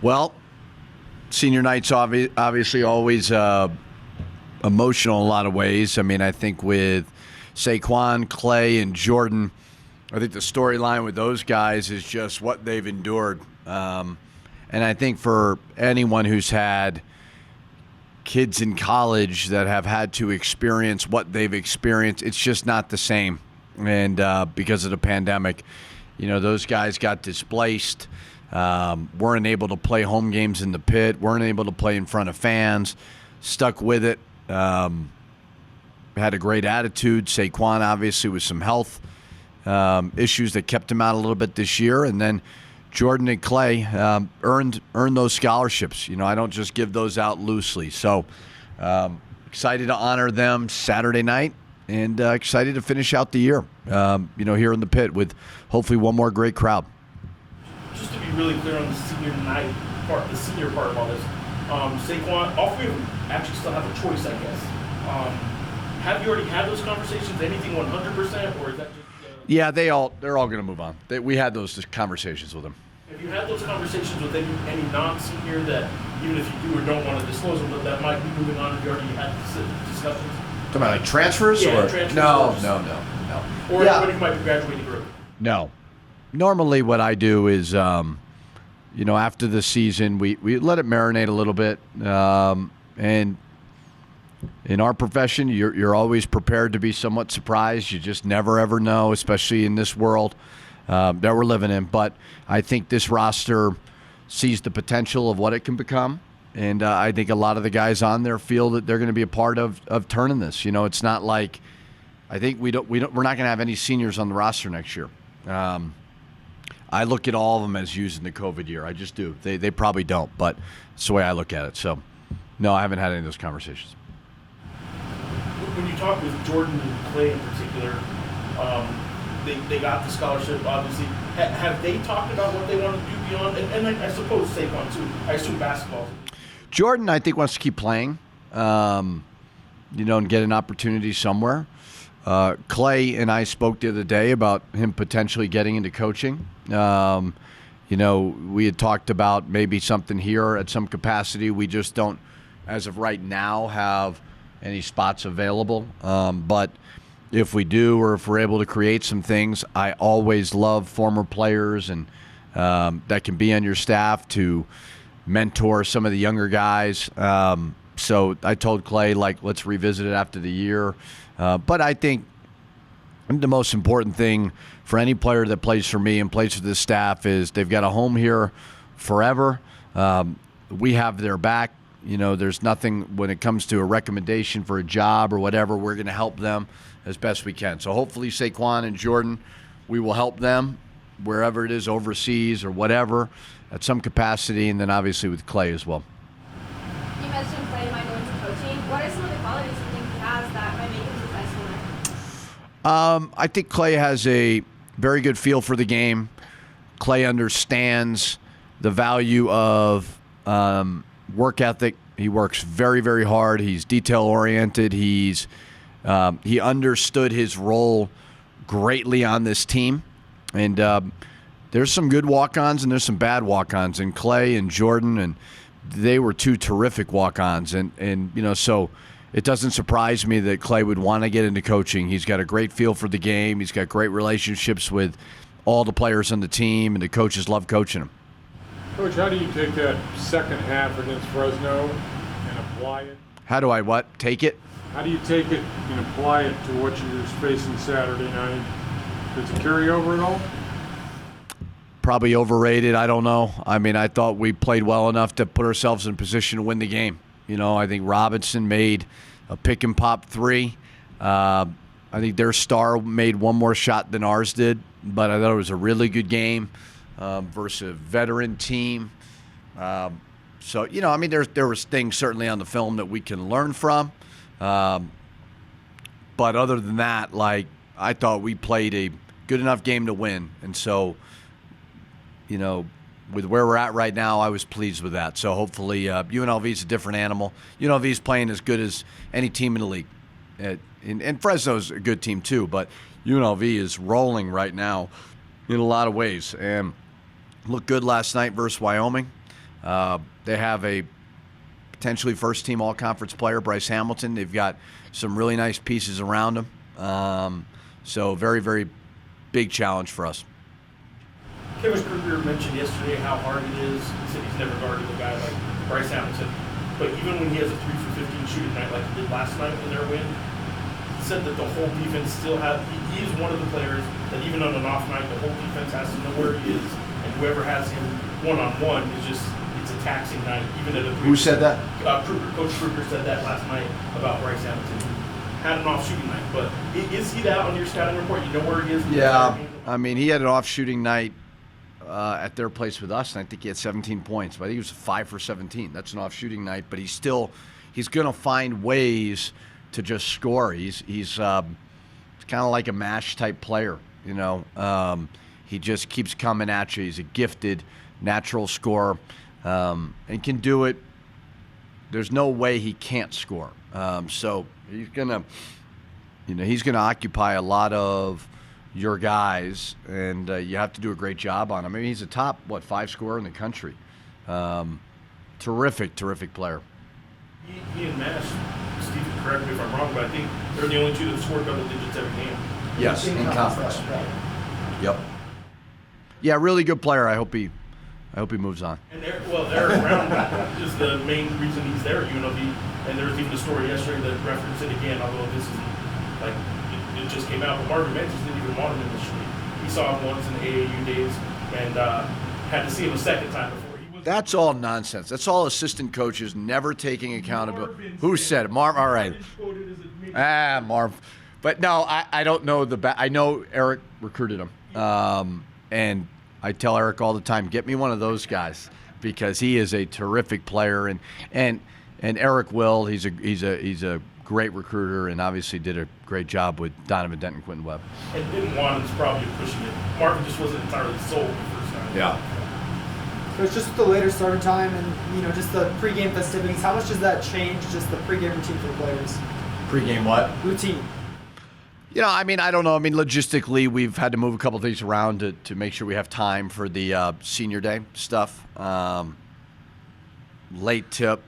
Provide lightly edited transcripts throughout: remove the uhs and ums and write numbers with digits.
Well, senior night's obviously always emotional in a lot of ways. I mean, I think with Saquon, Clay, and Jordan, I think the storyline with those guys is just what they've endured. And I think for anyone who's had kids in college that have had to experience what they've experienced, it's just not the same. And because of the pandemic, those guys got displaced, weren't able to play home games in the pit, weren't able to play in front of fans, stuck with it, had a great attitude. Saquon, obviously, with some health issues that kept him out a little bit this year. And then Jordan and Clay earned those scholarships. I don't just give those out loosely. So excited to honor them Saturday night and excited to finish out the year, here in the pit with hopefully one more great crowd. Just to be really clear on the senior night part, the senior part of all this, Saquon, all three of them actually still have a choice, I guess. Have you already had those conversations? Anything 100%, or is that just... Yeah, they're all going to move on. We had those conversations with them. Have you had those conversations with any non-senior that, even if you do or don't want to disclose them, but that might be moving on? Have you already had discussions? Talking about like transfers? Yeah, or? Transfers. No. Or anybody might be graduating early? No. Normally what I do is, after the season, we let it marinate a little bit. And in our profession, you're always prepared to be somewhat surprised. You just never, ever know, especially in this world that we're living in. But I think this roster sees the potential of what it can become. And I think a lot of the guys on there feel that they're going to be a part of turning this. It's not like I think we're not going to have any seniors on the roster next year. I look at all of them as using the COVID year. I just do. They probably don't, but it's the way I look at it. So, no, I haven't had any of those conversations. When you talk with Jordan and Clay in particular, they got the scholarship, obviously. Have they talked about what they want to do beyond? And I suppose Saquon, too. I assume basketball. Jordan, I think, wants to keep playing, and get an opportunity somewhere. Clay and I spoke the other day about him potentially getting into coaching. We had talked about maybe something here at some capacity. We just don't, as of right now, have any spots available. But if we do, or if we're able to create some things, I always love former players and that can be on your staff to mentor some of the younger guys. So I told Clay, let's revisit it after the year. But I think the most important thing for any player that plays for me and plays for this staff is they've got a home here forever. We have their back. There's nothing when it comes to a recommendation for a job or whatever. We're going to help them as best we can. So hopefully Saquon and Jordan, we will help them wherever it is, overseas or whatever, at some capacity, and then obviously with Clay as well. You mentioned Clay might go into coaching. What are some of the qualities you think he has that might make him successful? I think Clay has a very good feel for the game. Clay understands the value of work ethic. He works very, very hard. He's detail-oriented. He understood his role greatly on this team. And there's some good walk-ons and there's some bad walk-ons. And Clay and Jordan, and they were two terrific walk-ons. And so it doesn't surprise me that Clay would want to get into coaching. He's got a great feel for the game. He's got great relationships with all the players on the team, and the coaches love coaching him. Coach, how do you take that second half against Fresno and apply it? How do I what? Take it? How do you take it and apply it to what you're facing Saturday night? Does it carry over at all? Probably overrated. I don't know. I mean, I thought we played well enough to put ourselves in position to win the game. I think Robinson made a pick and pop three. I think their star made one more shot than ours did, but I thought it was a really good game versus a veteran team. So, there was things certainly on the film that we can learn from. But other than that, I thought we played a good enough game to win. And so, with where we're at right now, I was pleased with that. So hopefully UNLV is a different animal. UNLV is playing as good as any team in the league. And Fresno's a good team too, but UNLV is rolling right now in a lot of ways. And looked good last night versus Wyoming. They have a potentially first-team all-conference player, Bryce Hamilton. They've got some really nice pieces around him. So very, very big challenge for us. Kevin Kruger mentioned yesterday how hard it is. He said he's never guarded a guy like Bryce Hamilton. But even when he has a 3 for 15 shooting night like he did last night in their win, he said that the whole defense still he is one of the players that even on an off night, the whole defense has to know where he is. And whoever has him one-on-one is just, it's a taxing night, even at a 3. Who said that? Coach Kruger said that last night about Bryce Hamilton. He had an off shooting night. But is he that on your scouting report? You know where he is? Yeah. I mean, he had an off shooting night at their place with us, and I think he had 17 points. But I think he was 5 for 17. That's an off shooting night. But he's going to find ways to just score. He's kind of like a MASH type player, you know. He just keeps coming at you. He's a gifted, natural scorer, and can do it. There's no way he can't score. So he's gonna occupy a lot of your guys, and you have to do a great job on him. I mean, he's a top 5 scorer in the country. Terrific player. He and Mash, Steve, correct me if I'm wrong, but I think they're the only two that scored double digits every game. Yes, in conference. Right. Yep. Yeah, really good player. I hope he moves on. And Eric Brown is the main reason he's there at UNLV. And there was even a story yesterday that referenced it again, although this isn't like it just came out. But Marvin Menzies didn't even want him in the street. He saw him once in the AAU days and had to see him a second time before he was. That's all nonsense. That's all assistant coaches never taking accountability. Who said it? Marv. All right. Marv. But no, I don't know I know Eric recruited him, and I tell Eric all the time, get me one of those guys because he is a terrific player, and Eric will. He's a great recruiter, and obviously did a great job with Donovan Denton, Quentin Webb. And didn't want him probably pushing it. Marvin just wasn't entirely sold the first time. Yeah. So it's just with the later starter time and just the pregame festivities. How much does that change just the pregame routine for the players? Pregame what? Routine. I mean, I don't know. I mean, logistically, we've had to move a couple of things around to make sure we have time for the senior day stuff. Late tip.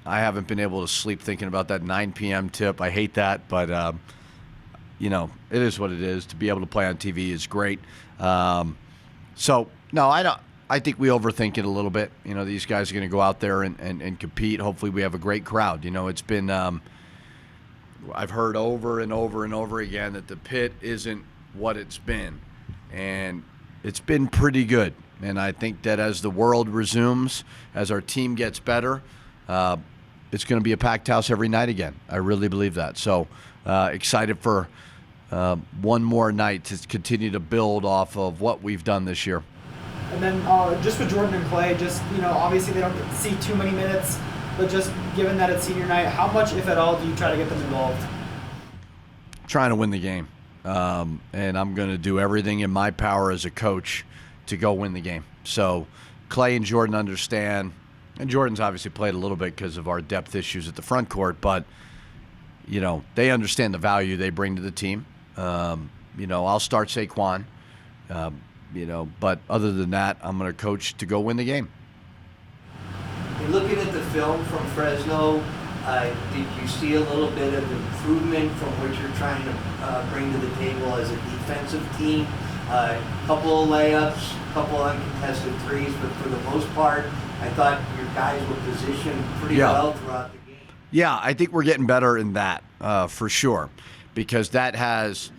I haven't been able to sleep thinking about that 9 p.m. tip. I hate that, but, it is what it is. To be able to play on TV is great. So, no, I don't. I think we overthink it a little bit. These guys are going to go out there and compete. Hopefully we have a great crowd. It's been I've heard over and over and over again that the pit isn't what it's been. And it's been pretty good. And I think that as the world resumes, as our team gets better, it's going to be a packed house every night again. I really believe that. So excited for one more night to continue to build off of what we've done this year. And then just with Jordan and Clay, obviously they don't get to see too many minutes, but just given that it's senior night, how much, if at all, do you try to get them involved? Trying to win the game. And I'm going to do everything in my power as a coach to go win the game. So Clay and Jordan understand, and Jordan's obviously played a little bit because of our depth issues at the front court, but, they understand the value they bring to the team. I'll start Saquon. But other than that, I'm going to coach to go win the game. Looking at the film from Fresno, did you see a little bit of improvement from what you're trying to bring to the table as a defensive team? Couple of layups, couple of uncontested threes, but for the most part, I thought your guys were positioned pretty well throughout the game. Yeah, I think we're getting better in that for sure, because that has.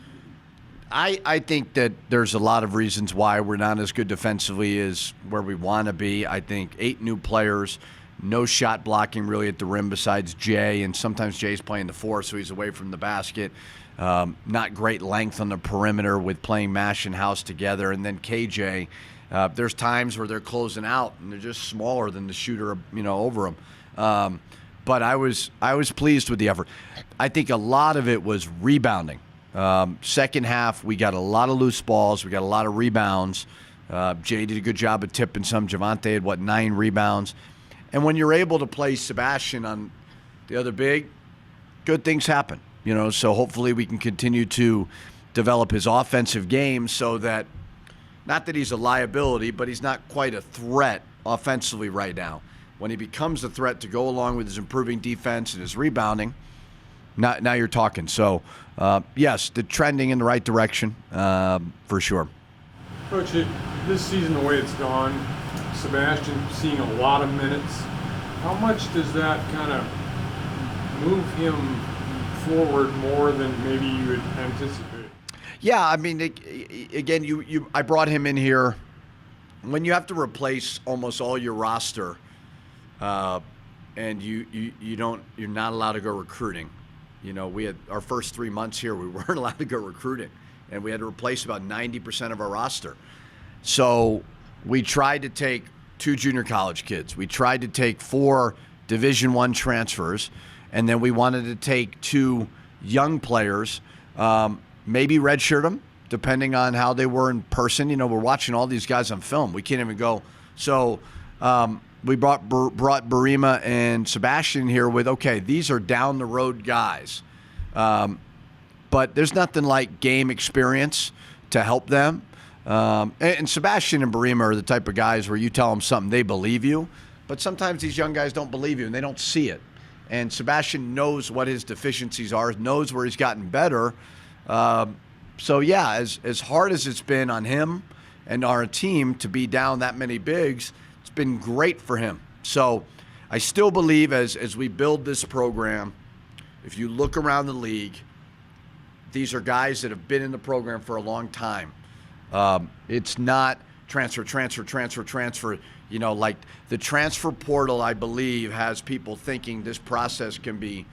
I think that there's a lot of reasons why we're not as good defensively as where we want to be. I think 8 new players, no shot blocking really at the rim besides Jay, and sometimes Jay's playing the 4, so he's away from the basket. Not great length on the perimeter with playing Mash and House together. And then KJ, there's times where they're closing out and they're just smaller than the shooter, over them. But I was pleased with the effort. I think a lot of it was rebounding. Second half, we got a lot of loose balls. We got a lot of rebounds. Jay did a good job of tipping some. Javante had, 9 rebounds. And when you're able to play Sebastian on the other big, good things happen. So hopefully we can continue to develop his offensive game so that, not that he's a liability, but he's not quite a threat offensively right now. When he becomes a threat to go along with his improving defense and his rebounding, now you're talking. So, yes, the trending in the right direction for sure. Coach, this season, the way it's gone, Sebastian seeing a lot of minutes. How much does that kind of move him forward more than maybe you would anticipate? Yeah, I mean, again, I brought him in here when you have to replace almost all your roster, and you're not allowed to go recruiting. You know, we had our first 3 months here, we weren't allowed to go recruiting, and we had to replace about 90% of our roster. So we tried to take 2 junior college kids. We tried to take 4 Division I transfers, and then we wanted to take 2 young players, maybe redshirt them, depending on how they were in person. You know, we're watching all these guys on film. We can't even go. So we brought Barima and Sebastian here with, okay, these are down-the-road guys. But there's nothing like game experience to help them. And Sebastian and Barima are the type of guys where you tell them something, they believe you. But sometimes these young guys don't believe you, and they don't see it. And Sebastian knows what his deficiencies are, knows where he's gotten better. So, yeah, as hard as it's been on him and our team to be down that many bigs, it's been great for him. So I still believe as we build this program, if you look around the league, these are guys that have been in the program for a long time. It's not transfer. You know, like the transfer portal, I believe, has people thinking this process can be,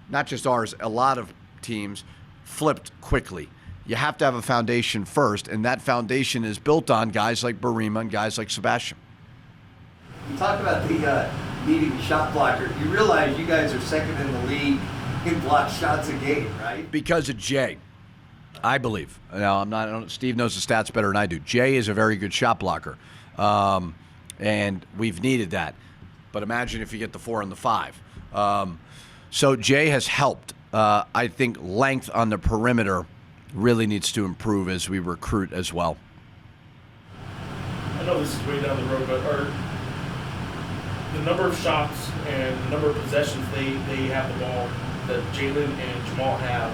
not just ours, a lot of teams, flipped quickly. You have to have a foundation first, and that foundation is built on guys like Barima and guys like Sebastian. You talk about the needing a shot blocker. You realize you guys are second in the league in blocked shots a game, right? Because of Jay, I believe. Now, Steve knows the stats better than I do. Jay is a very good shot blocker, and we've needed that. But imagine if you get the 4 and the 5. So Jay has helped. I think length on the perimeter really needs to improve as we recruit as well. I know this is way down the road, but are the number of shots and the number of possessions they have the ball that Jalen and Jamal have,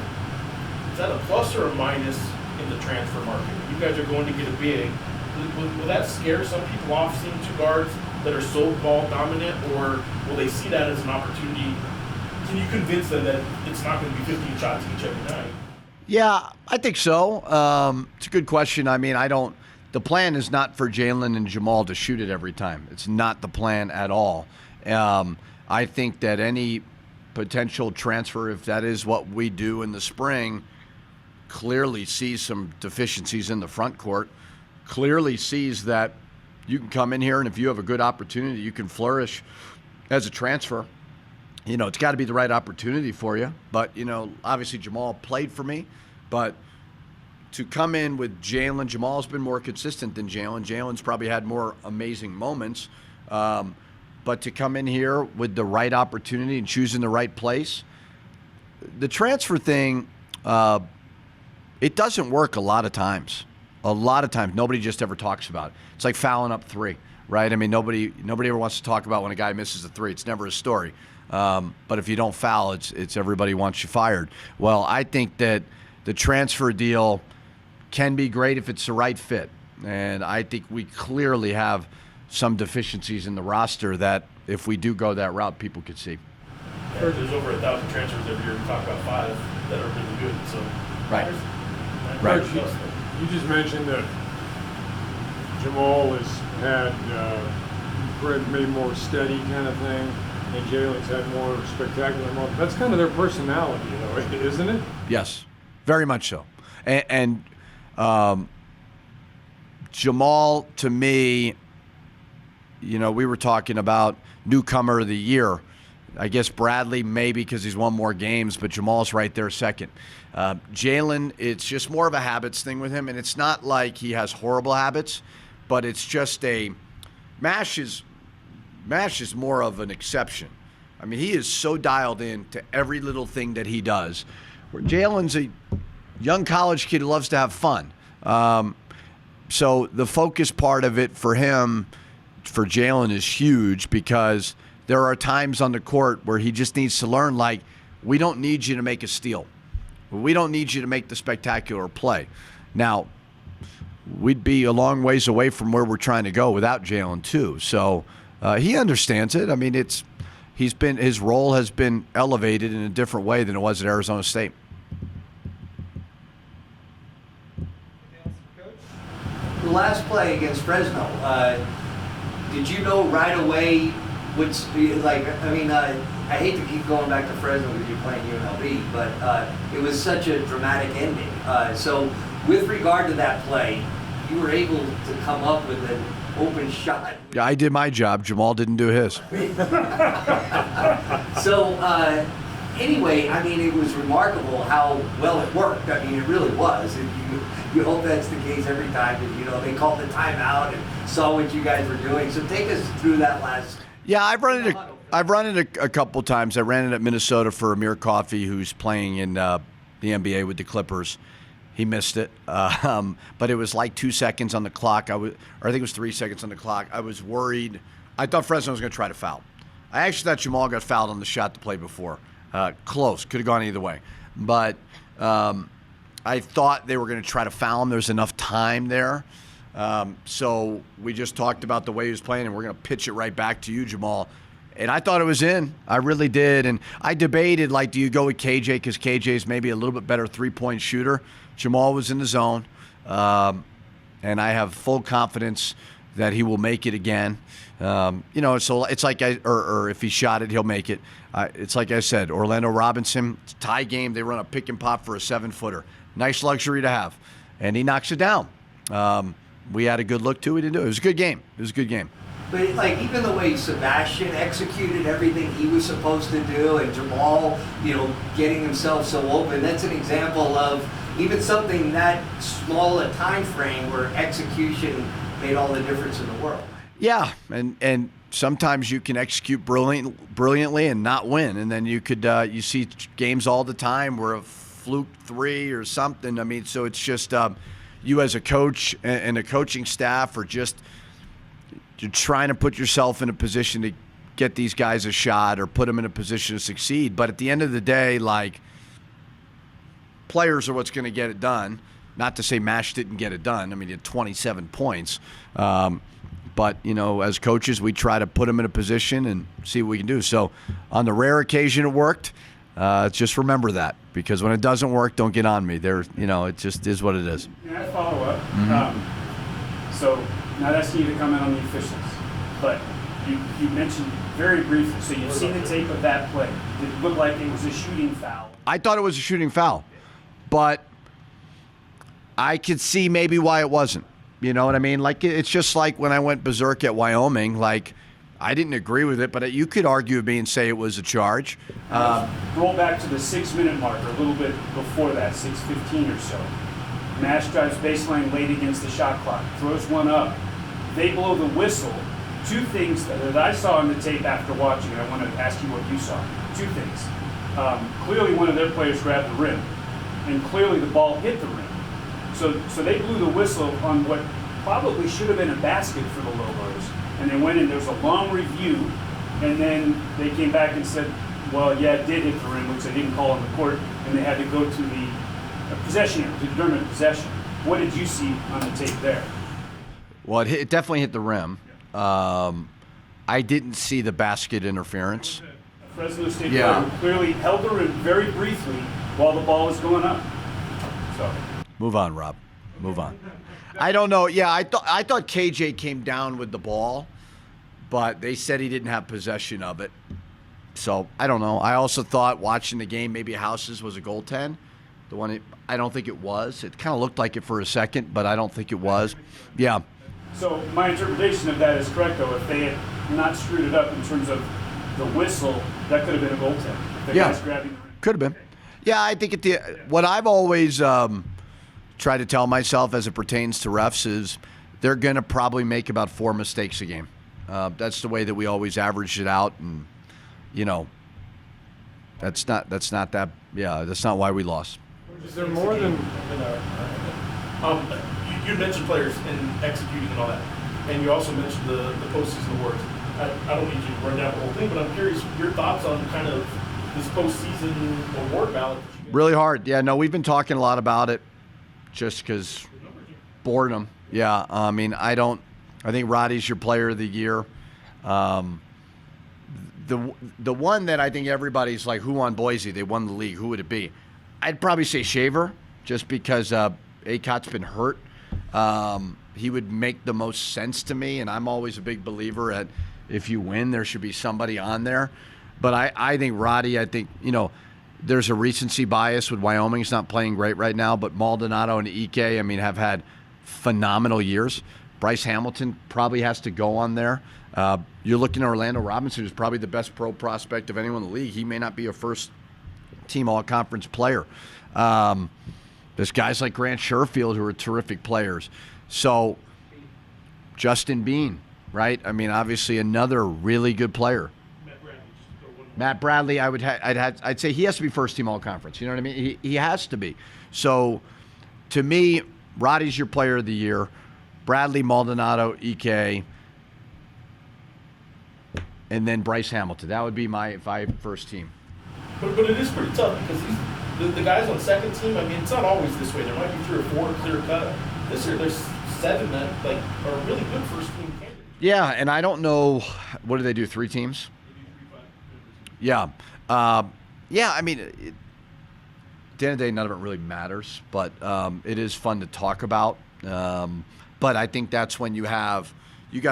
is that a plus or a minus in the transfer market? You guys are going to get a big. Will that scare some people off, seeing 2 guards that are so ball dominant, or will they see that as an opportunity? Can you convince them that it's not going to be 15 shots each every night? Yeah, I think so. It's a good question. I mean, the plan is not for Jalen and Jamal to shoot it every time. It's not the plan at all. I think that any potential transfer, if that is what we do in the spring, clearly sees some deficiencies in the front court, clearly sees that you can come in here and if you have a good opportunity, you can flourish as a transfer. You know, it's got to be the right opportunity for you. But, you know, obviously Jamal played for me. But to come in with Jalen, Jamal's been more consistent than Jalen. Jalen's probably had more amazing moments. But to come in here with the right opportunity and choosing the right place, the transfer thing, it doesn't work a lot of times. A lot of times, nobody just ever talks about it. It's like fouling up 3, right? I mean, nobody ever wants to talk about when a guy misses a 3. It's never a story. But if you don't foul, it's everybody wants you fired. Well, I think that the transfer deal can be great if it's the right fit. And I think we clearly have some deficiencies in the roster that if we do go that route, people could see. Yeah, there's over 1,000 transfers every year. We talk about 5 that are really good. So Right. Right. You just mentioned that Jamal has had maybe more steady kind of thing, and Jalen's had more spectacular moments. That's kind of their personality, though, isn't it? Yes, very much so. And Jamal, to me, you know, we were talking about newcomer of the year. I guess Bradley maybe because he's won more games, but Jamal's right there second. Jalen, it's just more of a habits thing with him, and it's not like he has horrible habits, but it's just Mash is more of an exception. I mean, he is so dialed in to every little thing that he does, where Jalen's a young college kid who loves to have fun. So the focus part of it for him for Jalen is huge because there are times on the court where he just needs to learn, like, we don't need you to make a steal. We don't need you to make the spectacular play. Now, we'd be a long ways away from where we're trying to go without Jalen too. So he understands it. I mean, his role has been elevated in a different way than it was at Arizona State. The last play against Fresno, did you know right away what's like? I mean, I hate to keep going back to Fresno because you're playing UNLV, but it was such a dramatic ending. So, with regard to that play, you were able to come up with an open shot. Yeah, I did my job. Jamal didn't do his. So, anyway, I mean, it was remarkable how well it worked. I mean, it really was. And you hope that's the case every time. That, they called the timeout and saw what you guys were doing. So take us through that last. Yeah, I've run it a couple times. I ran it at Minnesota for Amir Coffey, who's playing in the NBA with the Clippers. He missed it, but it was like 2 seconds on the clock. I think it was 3 seconds on the clock. I was worried. I thought Fresno was going to try to foul. I actually thought Jamal got fouled on the shot the play before. Close, could have gone either way. But I thought they were going to try to foul him. There's enough time there. So we just talked about the way he was playing, and we're going to pitch it right back to you, Jamal. And I thought it was in. I really did. And I debated, like, do you go with KJ because KJ is maybe a little bit better three-point shooter? Jamal was in the zone. And I have full confidence that he will make it again. So it's like or if he shot it, he'll make it. It's like I said, Orlando Robinson, it's a tie game. They run a pick and pop for a 7-footer. Nice luxury to have. And he knocks it down. We had a good look, too. We didn't do it. It was a good game. But even the way Sebastian executed everything he was supposed to do, and Jamal, getting himself so open, that's an example of even something that small a time frame where execution made all the difference in the world. Yeah, and sometimes you can execute brilliantly and not win, and then you could you see games all the time where a fluke three or something. I mean, so it's just you as a coach and a coaching staff are just you're trying to put yourself in a position to get these guys a shot or put them in a position to succeed. But at the end of the day, like, players are what's going to get it done. Not to say Mash didn't get it done. I mean, he had 27 points. But, as coaches, we try to put them in a position and see what we can do. So on the rare occasion it worked, just remember that. Because when it doesn't work, don't get on me. It just is what it is. Can I follow up? Mm-hmm. So, not asking you to comment on the officials, but you mentioned very briefly, so you've seen the tape of that play. Did it look like it was a shooting foul? I thought it was a shooting foul, but I could see maybe why it wasn't. You know what I mean? Like, it's just like when I went berserk at Wyoming, like, I didn't agree with it, but you could argue with me and say it was a charge. Roll back to the 6-minute marker, a little bit before that, 6:15 or so. Nash drives baseline late against the shot clock, throws one up. They blow the whistle. Two things that I saw on the tape after watching, and I want to ask you what you saw. Two things. Clearly one of their players grabbed the rim, and clearly the ball hit the rim. So they blew the whistle on what probably should have been a basket for the Lobos, and they went in, there was a long review, and then they came back and said, well, yeah, it did hit the rim, which they didn't call on the court, and they had to go to the possession to determine possession. What did you see on the tape there? Well, it definitely hit the rim. I didn't see the basket interference. Fresno State player clearly held the rim very briefly while the ball was going up. So move on, Rob. Move on. I don't know. Yeah, I thought KJ came down with the ball, but they said he didn't have possession of it. So I don't know. I also thought watching the game maybe Houses was a goaltend. The one I don't think it was. It kind of looked like it for a second, but I don't think it was. Yeah. So my interpretation of that is correct, though. If they had not screwed it up in terms of the whistle, that could have been a goaltend. The guy's grabbing the rim. Could have been. Yeah, I think what I've always tried to tell myself as it pertains to refs is they're going to probably make about 4 mistakes a game. That's the way that we always averaged it out, and that's not why we lost. Is there more than? You mentioned players and executing and all that. And you also mentioned the postseason awards. I don't need you to run down the whole thing, but I'm curious your thoughts on kind of this postseason award ballot. That you guys Really hard. Yeah, no, we've been talking a lot about it just because boredom. Yeah, I mean, I think Roddy's your player of the year. The one that I think everybody's like, who won Boise? They won the league. Who would it be? I'd probably say Shaver, just because Acot's been hurt. He would make the most sense to me, and I'm always a big believer at if you win, there should be somebody on there. But I think Roddy, there's a recency bias with Wyoming. He's not playing great right now, but Maldonado and Ike, have had phenomenal years. Bryce Hamilton probably has to go on there. You're looking at Orlando Robinson, who's probably the best pro prospect of anyone in the league. He may not be a first-team all-conference player. There's guys like Grant Sherfield who are terrific players. So, Justin Bean, right? Obviously another really good player. Matt Bradley, I'd say he has to be first-team all-conference. You know what I mean? He has to be. So, to me, Roddy's your player of the year. Bradley, Maldonado, Ike, and then Bryce Hamilton. That would be my first team. But it is pretty tough because the guys on second team, it's not always this way. There might be 3 or 4 clear cut. This year there's 7 that are really good first team candidates. Yeah, and I don't know, what do they do, 3 teams? Yeah. At the end of the day, none of it really matters, but it is fun to talk about. But I think that's when you got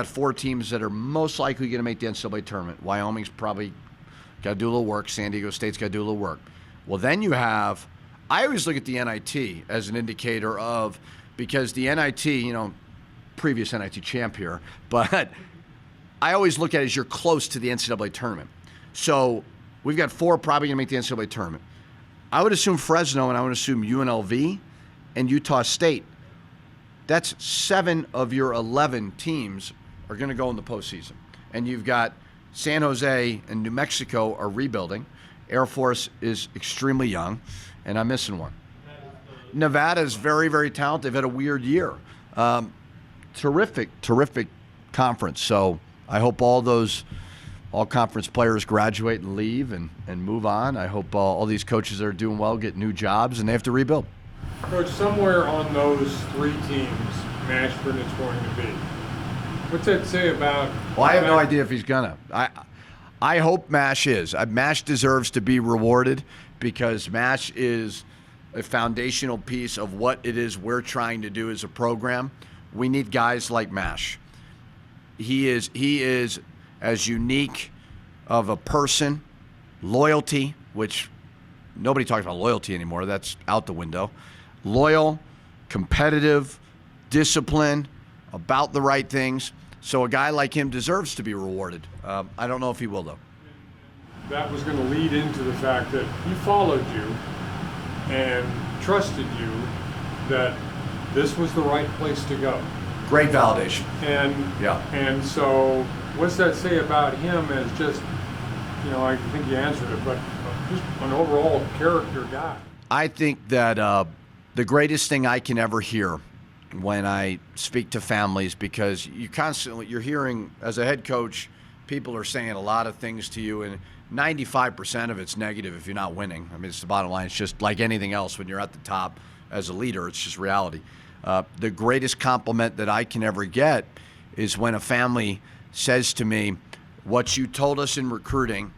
4 teams that are most likely going to make the NCAA tournament. Wyoming's probably got to do a little work. San Diego State's got to do a little work. Well, then you have – I always look at the NIT as an indicator of – because the NIT, previous NIT champ here, but I always look at it as you're close to the NCAA tournament. So we've got 4 probably going to make the NCAA tournament. I would assume Fresno and I would assume UNLV and Utah State. That's 7 of your 11 teams are going to go in the postseason. And you've got San Jose and New Mexico are rebuilding. Air Force is extremely young, and I'm missing one. Nevada is very, very talented. They've had a weird year. Terrific conference. So I hope all conference players graduate and leave and move on. I hope all these coaches that are doing well get new jobs, and they have to rebuild. Coach, somewhere on those 3 teams, Mashburn is going to be. What's that say about... Well, I have no idea if he's gonna. I hope MASH is. MASH deserves to be rewarded because MASH is a foundational piece of what it is we're trying to do as a program. We need guys like MASH. He is as unique of a person, loyalty, which nobody talks about loyalty anymore. That's out the window. Loyal, competitive, disciplined, about the right things. So a guy like him deserves to be rewarded. I don't know if he will, though. That was going to lead into the fact that he followed you and trusted you that this was the right place to go. Great validation. And so what's that say about him as just, I think you answered it, but just an overall character guy? I think that the greatest thing I can ever hear when I speak to families, because you're hearing, as a head coach, people are saying a lot of things to you, and 95% of it's negative if you're not winning. It's the bottom line. It's just like anything else when you're at the top as a leader. It's just reality. The greatest compliment that I can ever get is when a family says to me, what you told us in recruiting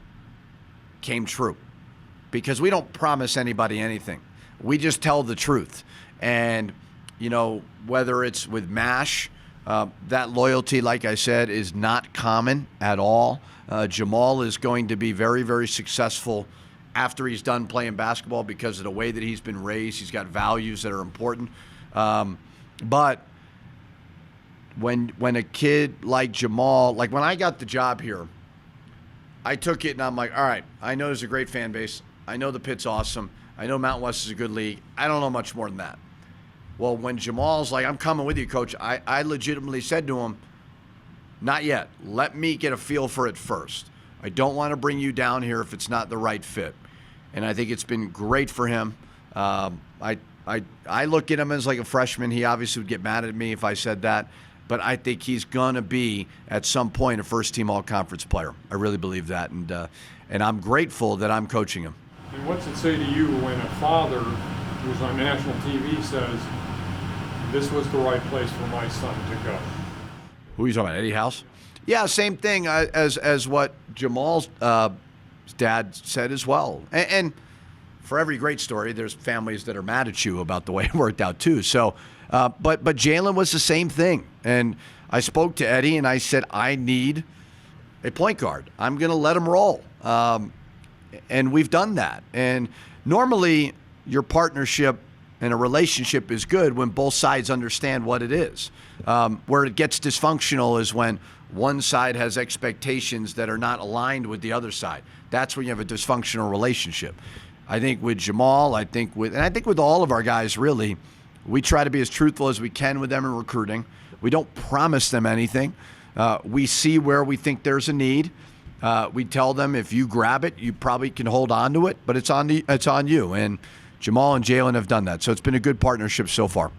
came true. Because we don't promise anybody anything. We just tell the truth. And, whether it's with MASH, that loyalty, like I said, is not common at all. Jamal is going to be very, very successful after he's done playing basketball because of the way that he's been raised. He's got values that are important. But when a kid like Jamal, like when I got the job here, I took it and I'm like, all right, I know there's a great fan base. I know the Pit's awesome. I know Mountain West is a good league. I don't know much more than that. Well, when Jamal's like, I'm coming with you, coach, I legitimately said to him, not yet. Let me get a feel for it first. I don't want to bring you down here if it's not the right fit. And I think it's been great for him. I look at him as like a freshman. He obviously would get mad at me if I said that. but I think he's going to be, at some point, a first-team all-conference player. I really believe that, and I'm grateful that I'm coaching him. And what's it say to you when a father who's on national TV says, this was the right place for my son to go? Who are you talking about, Eddie House? Yeah, same thing as what Jamal's dad said as well. And for every great story, there's families that are mad at you about the way it worked out too. So, but Jalen was the same thing. And I spoke to Eddie and I said, I need a point guard. I'm going to let him roll. And we've done that. And normally your partnership and a relationship is good when both sides understand what it is. Where it gets dysfunctional is when one side has expectations that are not aligned with the other side. That's when you have a dysfunctional relationship. I think with Jamal, I think with all of our guys, really, we try to be as truthful as we can with them in recruiting. We don't promise them anything. We see where we think there's a need. We tell them if you grab it, you probably can hold on to it, but it's on you. And Jamal and Jalen have done that. So it's been a good partnership so far.